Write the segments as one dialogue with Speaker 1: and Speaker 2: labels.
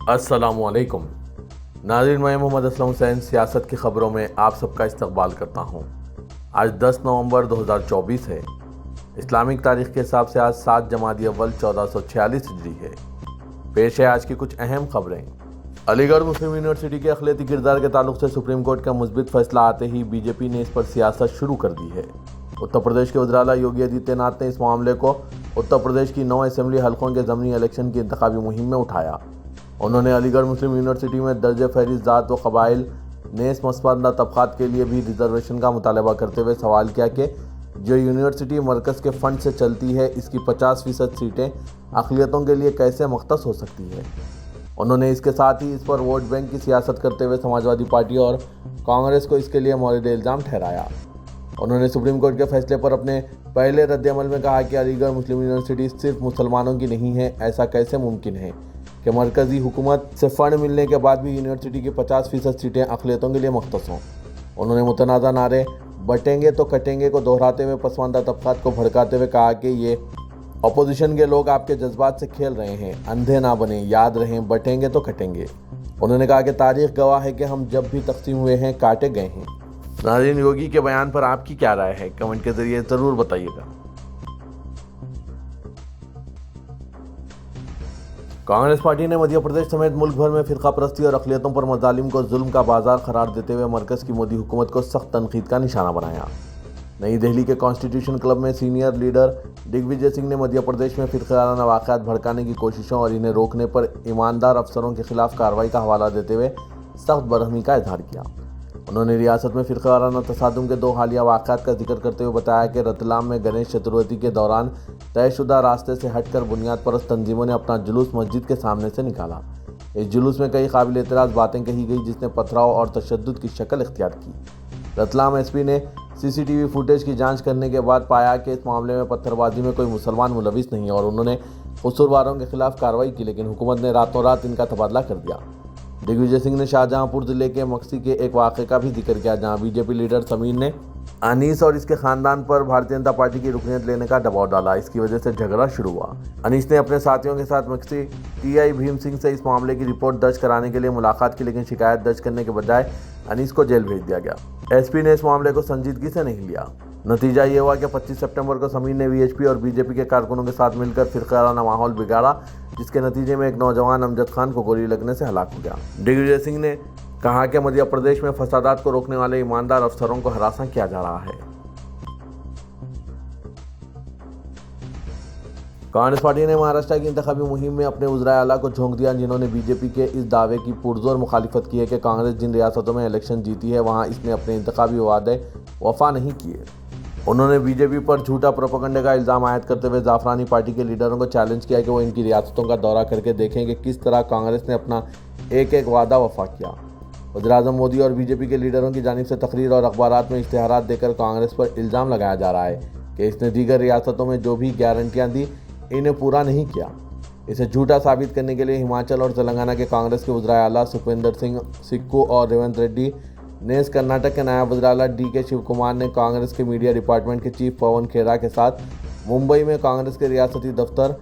Speaker 1: अस्सलाम वालेकुम नाज़रीन, मैं मोहम्मद असलम हुसैन सियासत की ख़बरों में आप सबका इस्तकबाल करता हूँ। आज 10 नवंबर 2024 है। इस्लामिक तारीख़ के हिसाब से आज 7 जमादी अव्वल 1446 हिजरी है। पेश है आज की कुछ अहम खबरें। अलीगढ़ मुस्लिम यूनिवर्सिटी के अक़लियती किरदार के ताल्लुक से सुप्रीम कोर्ट का मुस्बित फैसला आते ही बीजेपी ने इस पर सियासत शुरू कर दी है। उत्तर प्रदेश के वज़ीर आला योगी आदित्यनाथ ने इस मामले को उत्तर प्रदेश की 9 असेंबली हलकों के ज़मीनी इलेक्शन की इंतखाबी मुहिम में उठाया। उन्होंने अलीगढ़ मुस्लिम यूनिवर्सिटी में दर्ज फहरिस्त ज़ात व क़बाइल नेस मसबंदा तबक़ात के लिए भी रिजर्वेशन का मुतालबा करते हुए सवाल किया कि जो यूनिवर्सिटी मरकज़ के फ़ंड से चलती है, इसकी 50% सीटें अक़लियतों के लिए कैसे मख्तस हो सकती है। उन्होंने इसके साथ ही इस पर वोट बैंक की सियासत करते हुए समाजवादी पार्टी और कांग्रेस को इसके लिए मौरिद इल्ज़ाम ठहराया। उन्होंने सुप्रीम कोर्ट के फैसले पर अपने पहले रद्द-ए-अमल में कहा कि अलीगढ़ मुस्लिम यूनिवर्सिटी सिर्फ मुसलमानों की नहीं है। ऐसा कैसे मुमकिन है कि मरकज़ी हुकूमत से फ़ंड मिलने के बाद भी यूनिवर्सिटी की 50% सीटें अक़लियतों के लिए मख्तस हों। उन्होंने मुतनाज़ा नारे बटेंगे तो कटेंगे को दोहराते हुए पसमानदा तबक़ात को भड़काते हुए कहा कि ये अपोजिशन के लोग आपके जज्बात से खेल रहे हैं, अंधे ना बने, याद रहें बटेंगे तो कटेंगे। उन्होंने कहा कि तारीख़ गवाह है कि हम जब भी तक़सीम हुए हैं काटे गए हैं। नाज़रीन, योगी के बयान पर आपकी क्या राय है, कमेंट के ज़रिए ज़रूर बताइएगा। कांग्रेस पार्टी ने मध्य प्रदेश समेत मुल्क भर में फ़िरका परस्ती और अक़लियतों पर मज़ालिम को जुल्म का बाजार करार देते हुए मरकज़ की मोदी हुकूमत को सख्त तनक़ीद का निशाना बनाया। नई दिल्ली के कॉन्स्टिट्यूशन क्लब में सीनियर लीडर दिग्विजय सिंह ने मध्य प्रदेश में फ़िरक़ावाराना वाक़यात भड़काने की कोशिशों और इन्हें रोकने पर ईमानदार अफसरों के खिलाफ कार्रवाई का हवाला देते हुए सख्त बरहमी का इजहार किया। उन्होंने रियासत में फ़िरक़ावाराना तसादुम के 2 हालिया वाक़यात का जिक्र करते हुए बताया कि रतलाम में गणेश चतुर्थी के दौरान तयशुदा रास्ते से हटकर बुनियाद परस्त तंजीमों ने अपना जुलूस मस्जिद के सामने से निकाला। इस जुलूस में कई काबिल एतराज़ बातें कही गई, जिसने पथराव और तशद्दुद की शक्ल इख्तियार की। रतलाम एसपी ने सीसीटीवी फुटेज की जांच करने के बाद पाया कि इस मामले में पत्थरबाजी में कोई मुसलमान मुलविस नहीं है और उन्होंने कसूरवारों के खिलाफ कार्रवाई की, लेकिन हुकूमत ने रातों रात इनका तबादला कर दिया। दिग्विजय सिंह ने शाहजहांपुर ज़िले के मक्सी के एक वाक़े का भी जिक्र किया, जहां बीजेपी लीडर समीर ने अनीस और इसके ख़ानदान पर भारतीय जनता पार्टी की रुकनीत लेने का दबाव डाला। इसकी वजह से झगड़ा शुरू हुआ। अनीस ने अपने साथियों के साथ मक्सी टीआई भीम सिंह से इस मामले की रिपोर्ट दर्ज कराने के लिए मुलाकात की, लेकिन शिकायत दर्ज करने के बजाय अनीस को जेल भेज दिया गया। एसपी ने इस मामले को संजीदगी से नहीं लिया। नतीजा ये हुआ कि 25 सितंबर को समीर ने वीएचपी और बीजेपी के कारकुनों के साथ मिलकर फ़िरक़ावाराना माहौल बिगाड़ा, जिसके नतीजे में एक नौजवान अमजद खान को गोली लगने से हलाक हो गया। दिग्विजय सिंह ने कहा कि मध्य प्रदेश में फसादात को रोकने वाले ईमानदार अफसरों को हरासा किया जा रहा है। कांग्रेस पार्टी ने महाराष्ट्र की इंतखाबी मुहिम में अपने वज़ीर आला को झोंक दिया, जिन्होंने बीजेपी के इस दावे की पुरजोर मुखालिफत की है कि कांग्रेस जिन रियासतों में इलेक्शन जीती है वहां इसने अपने इंतखाबी वादे वफा नहीं किए। उन्होंने बीजेपी पर झूठा प्रोपेगेंडा का इल्ज़ाम आयद करते हुए जाफरानी पार्टी के लीडरों को चैलेंज किया कि वो इनकी रियासतों का दौरा करके देखें कि किस तरह कांग्रेस ने अपना एक एक वादा वफा किया। वज़ीर-ए-आज़म मोदी और बीजेपी के लीडरों की जानिब से तकरीर और अखबारात में इश्तिहारात देकर कांग्रेस पर इल्ज़ाम लगाया जा रहा है कि इसने दीगर रियासतों में जो भी गारंटियाँ दी इन्हें पूरा नहीं किया। इसे झूठा साबित करने के लिए हिमाचल और तेलंगाना के कांग्रेस के वज़ीर-ए-आला सुखविंदर सिंह सिक्कू और रेवंत रेड्डी ने कर्नाटक के नायब वज़ीर-ए-आला डी.के. शिव कुमार ने कांग्रेस के मीडिया डिपार्टमेंट के चीफ पवन खेरा के साथ मुंबई में कांग्रेस के रियासती दफ्तर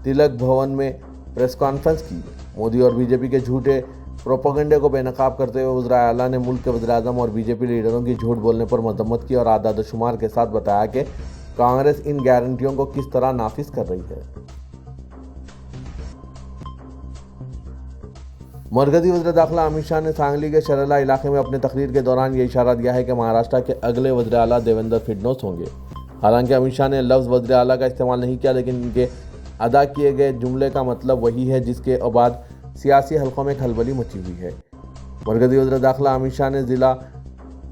Speaker 1: तिलक भवन में प्रेस कॉन्फ्रेंस की। मोदी और बीजेपी के झूठे प्रोपेगेंडे को बेनकाब करते हुए वज़ीर-ए-आला ने मुल्क के वज़ीर-ए-आज़म और बीजेपी लीडरों की झूठ बोलने पर मजम्मत की और आदाद शुमार के साथ बताया कि कांग्रेस इन गारंटियों को किस तरह नाफिज कर रही है। मरकज़ी वज़ीर दाखिला अमित शाह ने सांगली के शरेला इलाके में अपने तकरीर के दौरान ये इशारा दिया है कि महाराष्ट्र के अगले वज़ीर आला देवेंद्र फडणवीस होंगे। हालांकि अमित शाह ने लफ्ज़ वज़ीर आला का इस्तेमाल नहीं किया, लेकिन इनके अदा किए गए जुमले का मतलब वही है जिसके बाद सियासी हलकों में खलबली मची हुई है। मरकज़ी वज़ीर दाखिला अमित शाह ने ज़िला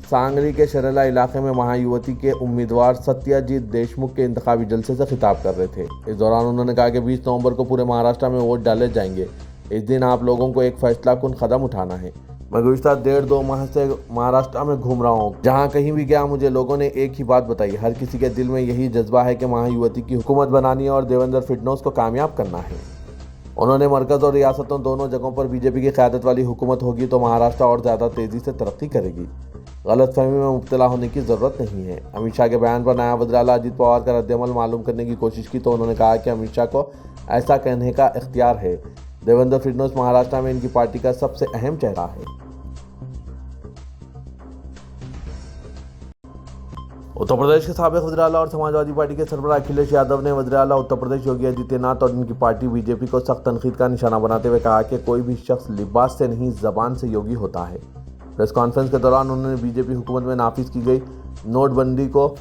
Speaker 1: सांगली के शरेला इलाके में महायुति के उम्मीदवार सत्यजीत देशमुख के इंतखाबी जलसे से खिताब कर रहे थे। इस दौरान उन्होंने कहा कि 20 नवंबर को पूरे महाराष्ट्र में वोट डाले जाएंगे। इस दिन आप लोगों को एक फैसलाकुन कदम उठाना है। मैं गुज़िश्ता 1.5-2 माह से महाराष्ट्र में घूम रहा हूँ। जहाँ कहीं भी गया मुझे लोगों ने एक ही बात बताई, हर किसी के दिल में यही जज्बा है कि महायुति की हुकूमत बनानी है और देवेंद्र फडणवीस को कामयाब करना है। उन्होंने मरकज़ और रियासतों दोनों जगहों पर बीजेपी की क़यादत वाली हुकूमत होगी तो महाराष्ट्र और ज़्यादा तेज़ी से तरक्की करेगी। गलतफहमी में मुब्तला होने की ज़रूरत नहीं है। अमित शाह के बयान पर नायब वज़ीर आला अजीत पवार का रद्द-ए-अमल मालूम करने की कोशिश की तो उन्होंने कहा कि अमित शाह को ऐसा कहने का इख्तियार है। देवेंद्र फडणवीस महाराष्ट्र में इनकी पार्टी का सबसे अहम चेहरा है। उत्तर प्रदेश के साबिक वज़ीर आला और समाजवादी पार्टी के सरबराह अखिलेश यादव ने वज़ीर आला उत्तर प्रदेश योगी आदित्यनाथ और इनकी पार्टी बीजेपी को सख्त तनकीद का निशाना बनाते हुए कहा कि कोई भी शख्स लिबास से नहीं ज़बान से योगी होता है। प्रेस कॉन्फ्रेंस के दौरान उन्होंने बीजेपी हुकूमत में नाफिज की गई नोटबंदी को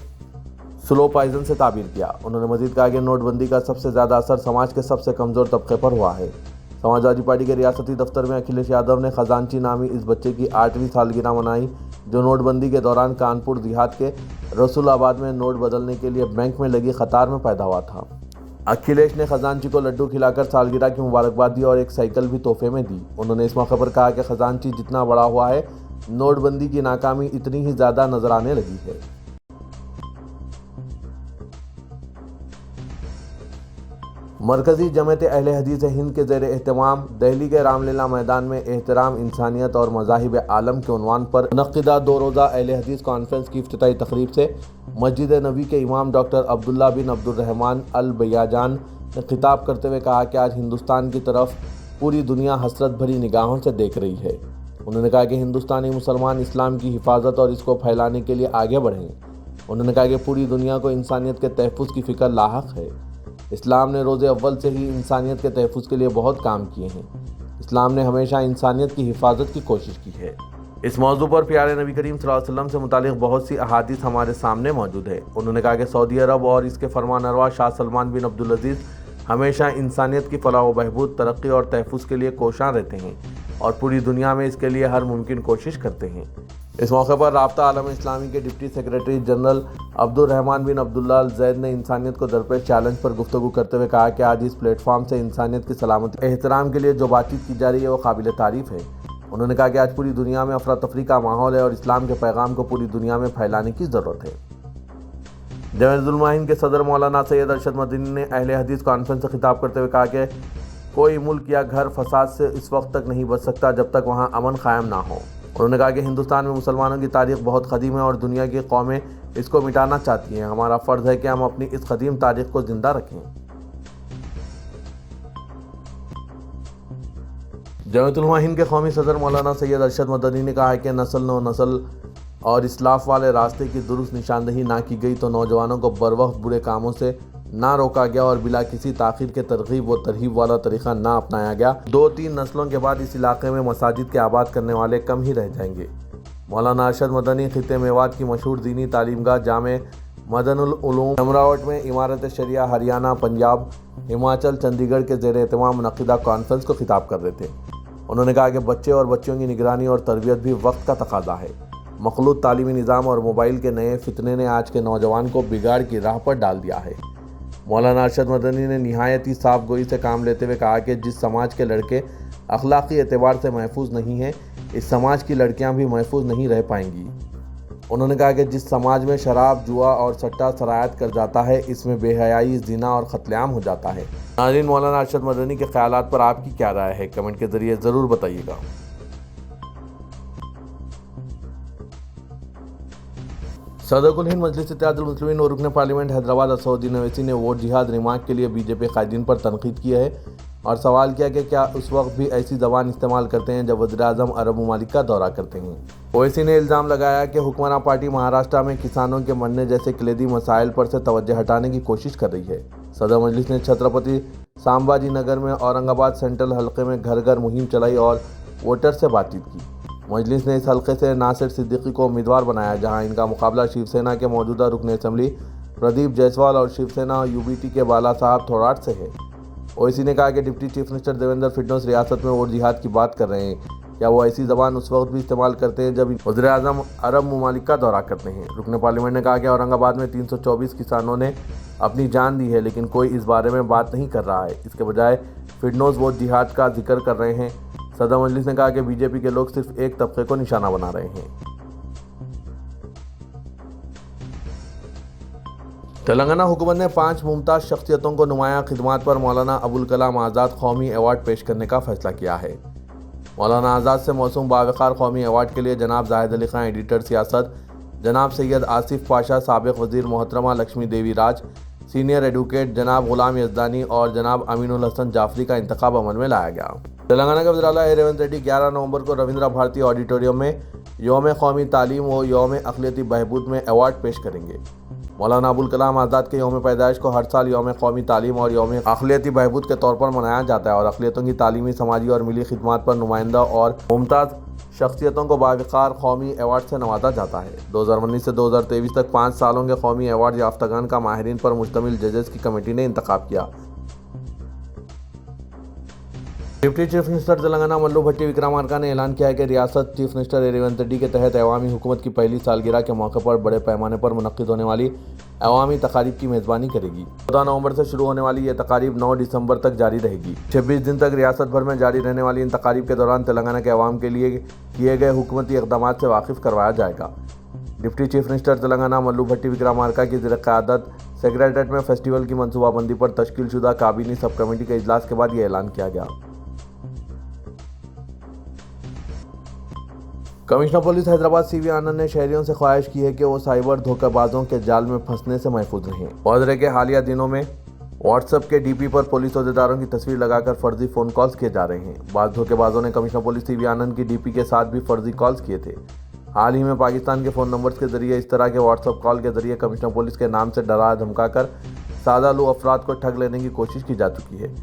Speaker 1: स्लो पॉइजन से ताबीर किया। उन्होंने मजीद कहा कि नोटबंदी का सबसे ज़्यादा असर समाज के सबसे कमज़ोर तबके पर हुआ है। समाजवादी पार्टी के रियासती दफ्तर में अखिलेश यादव ने खजांची नामी इस बच्चे की 8वीं सालगिरह मनाई, जो नोटबंदी के दौरान कानपुर देहात के रसूलाबाद में नोट बदलने के लिए बैंक में लगी कतार में पैदा हुआ था। अखिलेश ने खजांची को लड्डू खिलाकर सालगिरह की मुबारकबाद दी और एक साइकिल भी तोहफे में दी। उन्होंने इस मौके पर कहा कि खजांची जितना बड़ा हुआ है, नोटबंदी की नाकामी इतनी ही ज़्यादा नजर आने लगी है। मरकजी जमात अहले हदीस हिंद के ज़ेर एहतमाम दिल्ली के रामलीला मैदान में एहतराम इंसानियत और मज़ाहिब आलम के उन्वान पर मुनक़्क़िदा 2 रोज़ा अहले हदीस कॉन्फ्रेंस की इफ्तिताई तकरीब से मस्जिद नबी के इमाम डॉक्टर अब्दुल्ला बिन अब्दुर्रहमान अल बयाजान ने खिताब करते हुए कहा कि आज हिंदुस्तान की तरफ पूरी दुनिया हसरत भरी निगाहों से देख रही है। उन्होंने कहा कि हिंदुस्तानी मुसलमान इस्लाम की हिफाजत और इसको फैलाने के लिए आगे बढ़ें। उन्होंने कहा कि पूरी दुनिया को इंसानियत के तहफ़्फ़ुज़ की फ़िक्र लाहक है। इस्लाम ने रोज़े अव्वल से ही इंसानियत के तहफ़्फ़ुज़ के लिए बहुत काम किए हैं। इस्लाम ने हमेशा इंसानियत की हिफाजत की कोशिश की है। इस मौजू पर प्यारे नबी करीम सल्लल्लाहु अलैहि वसल्लम से मुतालिक बहुत सी अहादीस हमारे सामने मौजूद है। उन्होंने कहा कि सऊदी अरब और इसके फरमानरवा शाह सलमान बिन अब्दुल अजीज़ हमेशा इंसानियत की फलाह व बहबूद, तरक्की और तहफ़्फ़ुज़ के लिए कोशां रहते हैं और पूरी दुनिया में इसके लिए हर मुमकिन कोशिश करते हैं। इस मौके पर राब्ता आलम इस्लामी के डिप्टी सेक्रेटरी जनरल अब्दुर्रहमान बिन अब्दुल्ला अल ज़ैद ने इंसानियत को दरपेश चैलेंज पर गुफ्तगू करते हुए कहा कि आज इस प्लेटफॉर्म से इंसानियत की सलामती एहतराम के लिए जो बातचीत की जा रही है वो काबिल तारीफ़ है। उन्होंने कहा कि आज पूरी दुनिया में अफरा तफरी का माहौल है और इस्लाम के पैगाम को पूरी दुनिया में फैलाने की ज़रूरत है। जमात-उल-मुजाहिदीन के सदर मौलाना सैयद अरशद मदनी ने अहले हदीस कॉन्फ्रेंस से खिताब करते हुए कहा कि कोई मुल्क या घर फसाद से इस वक्त तक नहीं बच सकता जब तक वहाँ अमन कायम ना हो। उन्होंने कहा कि हिंदुस्तान में मुसलमानों की तारीख़ बहुत कदीम है और दुनिया की कौमें इसको मिटाना चाहती हैं। हमारा फ़र्ज़ है कि हम अपनी इस कदीम तारीख़ को ज़िंदा रखें। जमात-उल-मुजाहिदीन के कौमी सदर मौलाना सैयद अरशद मदनी ने कहा है कि नस्ल और इस्लाफ वाले रास्ते की दुरुस्त निशानदही ना की गई तो नौजवानों को बरवक्त बुरे कामों से ना रोका गया और बिला किसी ताख़ीर के तरगीब व तरहीब वाला तरीक़ा ना अपनाया गया, 2-3 नस्लों के बाद इस इलाके में मसाजिद के आबाद करने वाले कम ही रह जाएंगे। मौलाना अरशद मदनी खित्ते मेवात की मशहूर दीनी तालीमगाह जामे मदनुल उलूम अमरावट में इमारत शरिया हरियाणा, पंजाब, हिमाचल, चंडीगढ़ के ज़ेर एहतमाम मुनक़्क़िदा कॉन्फ्रेंस को खिताब कर रहे थे। उन्होंने कहा कि बच्चे और बच्चियों की निगरानी और तरबियत भी वक्त का तकाज़ा है। मखलूत तालीमी निज़ाम और मोबाइल के नए फितने ने आज के नौजवान को बिगाड़ की राह पर डाल दिया है। मौलाना अरशद मदनी ने निहायत ही साफ गोई से काम लेते हुए कहा कि जिस समाज के लड़के अखलाकी एतबार से महफूज नहीं हैं, इस समाज की लड़कियां भी महफूज नहीं रह पाएंगी। उन्होंने कहा कि जिस समाज में शराब, जुआ और सट्टा सरायत कर जाता है, इसमें बेहयाई, ज़िना और क़त्लेआम हो जाता है। नाज़रीन, मौलाना अरशद मदनी के ख्यालात पर आपकी क्या राय है? कमेंट के ज़रिए ज़रूर बताइएगा। सदर हिंद मजलिस इत्तेहादुल मुस्लिमीन और रुकन पार्लियामेंट हैदराबाद असदुद्दीन ओवैसी ने वोट जिहाद रिमार्क के लिए बीजेपी कायदीन पर तनकीद की है और सवाल किया कि क्या उस वक्त भी ऐसी ज़बान इस्तेमाल करते हैं जब वज़ीर-ए-आज़म अरब ममालिक का दौरा करते हैं। ओवैसी ने इल्ज़ाम लगाया कि हुक्मरान पार्टी महाराष्ट्र में किसानों के मरने जैसे कलीदी मसाइल पर से तवज्जो हटाने की कोशिश कर रही है। सदर मजलिस ने छत्रपति संभाजी नगर में औरंगाबाद सेंट्रल हल्के में घर घर मुहिम चलाई और वोटर से बातचीत की। मजलिस ने इस हल्के से नासिर सिद्दीकी को उम्मीदवार बनाया, जहां इनका मुकाबला शिवसेना के मौजूदा रुकन असम्बली प्रदीप जायसवाल और शिवसेना यूबीटी के बाला साहब थोराट से है। ओवैसी ने कहा कि deputy chief minister Devendra Fadnavis रियासत में वोट जिहाद की बात कर रहे हैं। क्या वो ऐसी ज़बान उस वक्त भी इस्तेमाल करते हैं जब वज़ीर-ए-आज़म अरब ममालिक का दौरा करते हैं? रुकन पार्लियामेंट ने कहा कि औरंगाबाद में 324 किसानों ने अपनी जान दी है, लेकिन कोई इस बारे में बात नहीं कर रहा है। इसके बजाय फडणवीस वोट जिहाद का जिक्र कर रहे हैं। सदर मजलिस ने कहा कि बीजेपी के लोग सिर्फ एक तबके को निशाना बना रहे हैं। तेलंगाना हुकूमत ने 5 मुमताज़ शख्सियतों को नुमाया खिदमात पर मौलाना अबुल कलाम आज़ाद कौमी अवार्ड पेश करने का फैसला किया है। मौलाना आज़ाद से मौसूम बावक़ार कौमी अवार्ड के लिए जनाब जाहिद अली खान एडिटर सियासत, जनाब सैयद आसिफ पाशा साबिक़ वज़ीर, मोहतरमा लक्ष्मी देवी राज, سینئر ایڈوکیٹ جناب غلام یزدانی اور جناب امین الحسن جعفری کا انتخاب عمل میں لایا گیا۔ تلنگانہ کے وزیر اعلیٰ ریونت ریڈی 11 نومبر کو رویندرا بھارتی آڈیٹوریم میں یوم قومی تعلیم و یوم اقلیتی بہبود میں ایوارڈ پیش کریں گے۔ مولانا ابوالکلام آزاد کے یوم پیدائش کو ہر سال یوم قومی تعلیم اور یوم اقلیتی بہبود کے طور پر منایا جاتا ہے اور اقلیتوں کی تعلیمی، سماجی اور ملی خدمات پر نمائندہ اور ممتاز شخصیتوں کو باوقار قومی ایوارڈ سے نوازا جاتا ہے۔ 2019 سے 2023 تک 5 سالوں کے قومی ایوارڈ یافتگان کا ماہرین پر مشتمل ججز کی کمیٹی نے انتخاب کیا۔ ڈپٹی چیف منسٹر تلنگانہ ملو بھٹی وکرمارکا نے اعلان کیا ہے کہ ریاست چیف منسٹر ریونت ریڈی کے تحت عوامی حکومت کی پہلی سالگرہ کے موقع پر بڑے پیمانے پر منعقد ہونے والی عوامی تقاریب کی میزبانی کرے گی۔ 14 نومبر سے شروع ہونے والی یہ تقاریب 9 دسمبر تک جاری رہے گی۔ 26 دن تک ریاست بھر میں جاری رہنے والی ان تقاریب کے دوران تلنگانہ کے عوام کے لیے کیے گئے حکومتی اقدامات سے واقف کروایا جائے گا۔ ڈپٹی چیف منسٹر تلنگانہ ملو بھٹی وکرمارکا کی زیر قیادت سکریٹریٹ میں فیسٹیول کی منصوبہ بندی پر تشکیل شدہ کابینی سب کمیٹی کے اجلاس کے بعد یہ اعلان کیا گیا۔ کمشنر پولیس حیدرآباد سی وی آنند نے شہریوں سے خواہش کی ہے کہ وہ سائبر دھوکہ بازوں کے جال میں پھنسنے سے محفوظ رہیں۔ واضح ہے کہ حالیہ دنوں میں واٹس ایپ کے ڈی پی پر پولیس عہدیداروں کی تصویر لگا کر فرضی فون کالز کیے جا رہے ہیں۔ بعض دھوکہ بازوں نے کمشنر پولیس سی وی آنند کی ڈی پی کے ساتھ بھی فرضی کالز کیے تھے۔ حال ہی میں پاکستان کے فون نمبرز کے ذریعے اس طرح کے واٹس ایپ کال کے ذریعے کمشنر پولیس کے نام سے ڈرا دھمکا کر سادہ لو افراد کو ٹھگ لینے کی کوشش کی جا چکی ہے۔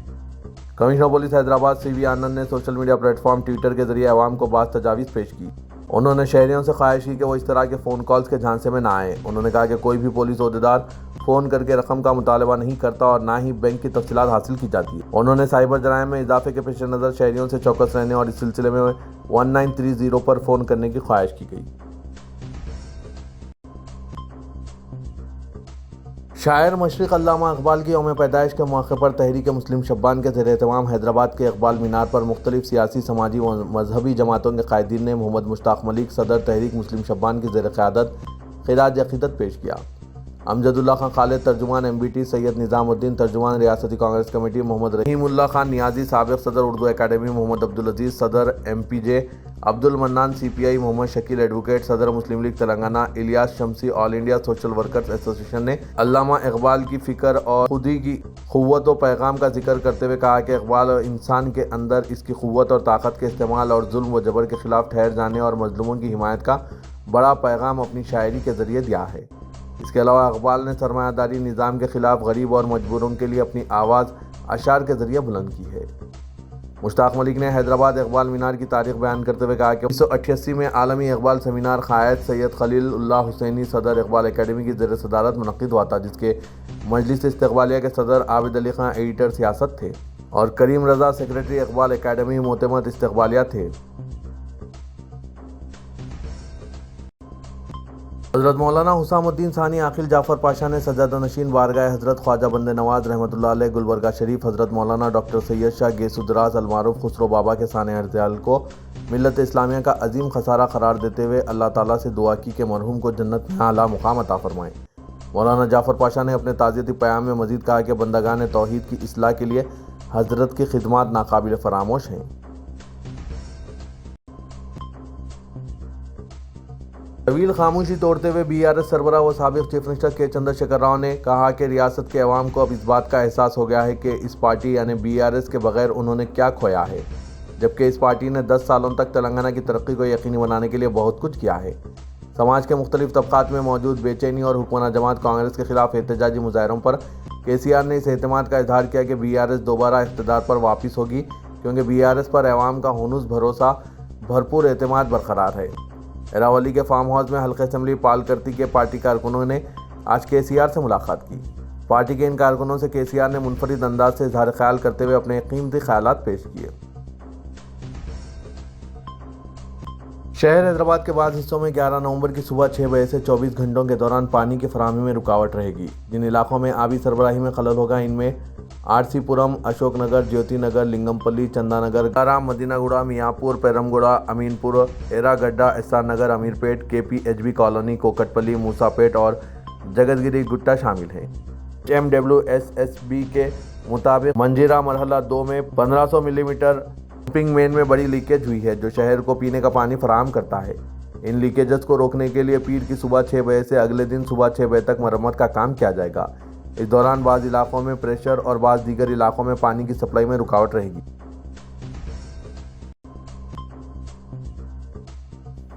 Speaker 1: کمشنر پولیس حیدرآباد سی وی آنند نے social media plate form Twitter کے ذریعے عوام کو بعض تجاویز پیش کی۔ انہوں نے شہریوں سے خواہش کی کہ وہ اس طرح کے فون کالز کے جھانسے میں نہ آئیں۔ انہوں نے کہا کہ کوئی بھی پولیس عہدیدار فون کر کے رقم کا مطالبہ نہیں کرتا اور نہ ہی بینک کی تفصیلات حاصل کی جاتی ہے۔ انہوں نے سائبر جرائم میں اضافے کے پیش نظر شہریوں سے چوکس رہنے اور اس سلسلے میں 1930 پر فون کرنے کی خواہش کی گئی۔ شاعر مشرق علامہ اقبال کی یوم پیدائش کے موقع پر تحریک مسلم شبان کے زیر اہتمام حیدرآباد کے اقبال مینار پر مختلف سیاسی، سماجی و مذہبی جماعتوں کے قائدین نے محمد مشتاق ملک صدر تحریک مسلم شبان کی زیر قیادت خراج عقیدت پیش کیا۔ امجد اللہ خان خالد ترجمان ایم بی ٹی، سید نظام الدین ترجمان ریاستی کانگریس کمیٹی، محمد رحیم اللہ خان نیازی سابق صدر اردو اکیڈمی، محمد عبدالعزیز صدر ایم پی جے، عبد المنان سی پی آئی، محمد شکیل ایڈوکیٹ صدر مسلم لیگ تلنگانہ، الیاس شمسی آل انڈیا سوشل ورکرز ایسوسی ایشن نے علامہ اقبال کی فکر اور خودی کی قوت و پیغام کا ذکر کرتے ہوئے کہا کہ اقبال انسان کے اندر اس کی قوت اور طاقت کے استعمال اور ظلم و جبر کے خلاف ٹھہر جانے اور مظلوموں کی حمایت کا بڑا پیغام اپنی شاعری کے ذریعے دیا ہے۔ اس کے علاوہ اقبال نے سرمایہ داری نظام کے خلاف غریب اور مجبوروں کے لیے اپنی آواز اشعار کے ذریعے بلند کی ہے۔ مشتاق ملک نے حیدرآباد اقبال مینار کی تاریخ بیان کرتے ہوئے کہا کہ 1988 میں عالمی اقبال سیمینار قائد سید خلیل اللہ حسینی صدر اقبال اکیڈمی کی زیر صدارت منعقد ہوا تھا، جس کے مجلس استقبالیہ کے صدر عابد علی خان ایڈیٹر سیاست تھے اور کریم رضا سیکریٹری اقبال اکیڈمی معتمد استقبالیہ تھے۔ حضرت مولانا حسام الدین ثانی عاقل جعفر پاشا نے سجادہ نشین بارگاہ حضرت خواجہ بندے نواز رحمۃ اللہ علیہ گلبرگہ شریف حضرت مولانا ڈاکٹر سید شاہ گیسو دراز المعروف خسرو بابا کے سانحہ ارتحال کو ملت اسلامیہ کا عظیم خسارہ قرار دیتے ہوئے اللہ تعالیٰ سے دعا کی کہ مرحوم کو جنت میں اعلیٰ مقام عطا فرمائیں۔ مولانا جعفر پاشا نے اپنے تعزیتی پیام میں مزید کہا کہ بندگان توحید کی اصلاح کے لیے حضرت کی خدمات ناقابل فراموش ہیں۔ طویل خاموشی توڑتے ہوئے بی آر ایس سربراہ و سابق چیف منسٹر کے چندر شیکھر راؤ نے کہا کہ ریاست کے عوام کو اب اس بات کا احساس ہو گیا ہے کہ اس پارٹی یعنی بی آر ایس کے بغیر انہوں نے کیا کھویا ہے، جبکہ اس پارٹی نے 10 سالوں تک تلنگانہ کی ترقی کو یقینی بنانے کے لیے بہت کچھ کیا ہے۔ سماج کے مختلف طبقات میں موجود بے چینی اور حکمراں جماعت کانگریس کے خلاف احتجاجی مظاہروں پر کے سی آر نے اس اعتماد کا اظہار کیا کہ بی آر ایس دوبارہ اقتدار پر واپس ہوگی، کیونکہ بی آر ایس پر عوام کا ہنوز بھروسہ بھرپور اعتماد برقرار ہے۔ ایراولی کے فارم ہاؤس میں حلقہ اسمبلی پالکرتی کے پارٹی کارکنوں نے آج کے سی آر سے ملاقات کی۔ پارٹی کے ان کارکنوں سے کے سی آر نے منفرد انداز سے اظہار خیال کرتے ہوئے اپنے قیمتی خیالات پیش کیے۔ شہر حیدرآباد کے بعض حصوں میں 11 نومبر کی صبح 6 بجے سے 24 گھنٹوں کے دوران پانی کی فراہمی میں رکاوٹ رہے گی۔ جن علاقوں میں آبی سربراہی میں خلل ہوگا ان میں آر سی پورم، اشوک نگر، جیوتی نگر، لنگم پلی، چندا نگر، گارام، مدینہ گوڑا، میاں پور، پیرم گوڑا، امین پور، ایرا گڈھا، احسان Nagar, Ameerpet, K P H B colony, Kukatpally, Moosapet اور جگت گری گٹا شامل ہیں۔ M W S S B کے مطابق منجیرا مرحلہ 2 میں 1500 ملی میٹر پمپنگ مین میں بڑی لیکیج ہوئی ہے جو شہر کو پینے کا پانی فراہم کرتا ہے۔ ان لیکیجز کو روکنے کے لیے پیر کی صبح 6 بجے سے اگلے دن صبح 6 بجے تک مرمت کا کام کیا جائے گا۔ इस दौरान बाज़ इलाकों में प्रेशर और बाज़ दीगर इलाकों में पानी की सप्लाई में रुकावट रहेगी।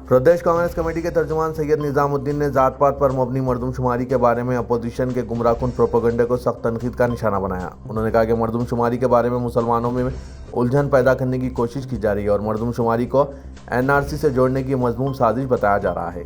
Speaker 1: प्रदेश कांग्रेस कमेटी के तर्जुमान सैयद निजामुद्दीन ने जात पात पर मबनी मरदमशुमारी के बारे में अपोजिशन के गुमराहकुन प्रोपेगेंडे को सख्त तनकीद का निशाना बनाया। उन्होंने कहा कि मरदमशुमारी के बारे में मुसलमानों में उलझन पैदा करने की कोशिश की जा रही है और मरदमशुमारी को NRC से जोड़ने की मजमूम साजिश बताया जा रहा है।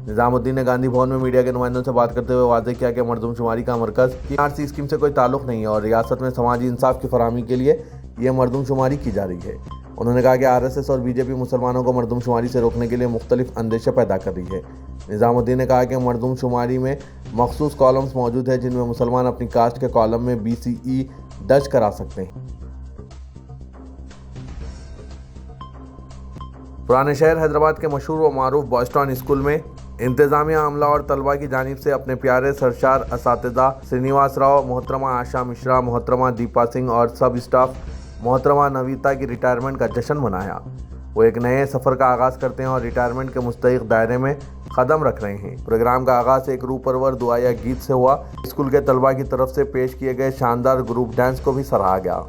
Speaker 1: निजामुद्दीन ने गांधी भवन में मीडिया के नुमाइंदों से बात करते हुए वाज़ेह किया कि मरदमशुमारी का मरकज़ की NRC स्कीम से कोई ताल्लुक़ नहीं है और रियासत में समाजी इंसाफ की फराहमी के लिए ये मरदमशुमारी की जा रही है। उन्होंने कहा कि RSS और BJP मुसलमानों को मरदमशुमारी से रोकने के लिए मुख्तलिफ अंदेशे पैदा कर रही है। निजामुद्दीन ने कहा कि मरदमशुमारी में मखसूस कॉलम्स मौजूद है जिनमें मुसलमान अपनी कास्ट के कॉलम में BCE दर्ज करा सकते हैं। पुराने शहर हैदराबाद के मशहूर व मारूफ बॉयस्टॉन स्कूल में इंतजामिया, अमला और तलबा की जानिब से अपने प्यारे सरशार असातिज़ा श्रीनिवास राव, मोहतरमा आशा मिश्रा, मोहतरमा दीपा सिंह और सब स्टाफ मोहतरमा नवीता की रिटायरमेंट का जश्न मनाया। वो एक नए सफ़र का आगाज़ करते हैं और रिटायरमेंट के मुस्तहिक दायरे में कदम रख रहे हैं। प्रोग्राम का आगाज़ एक रूह परवर दुआया गीत से हुआ। स्कूल के तलबा की तरफ से पेश किए गए शानदार ग्रुप डांस को भी सराहा गया।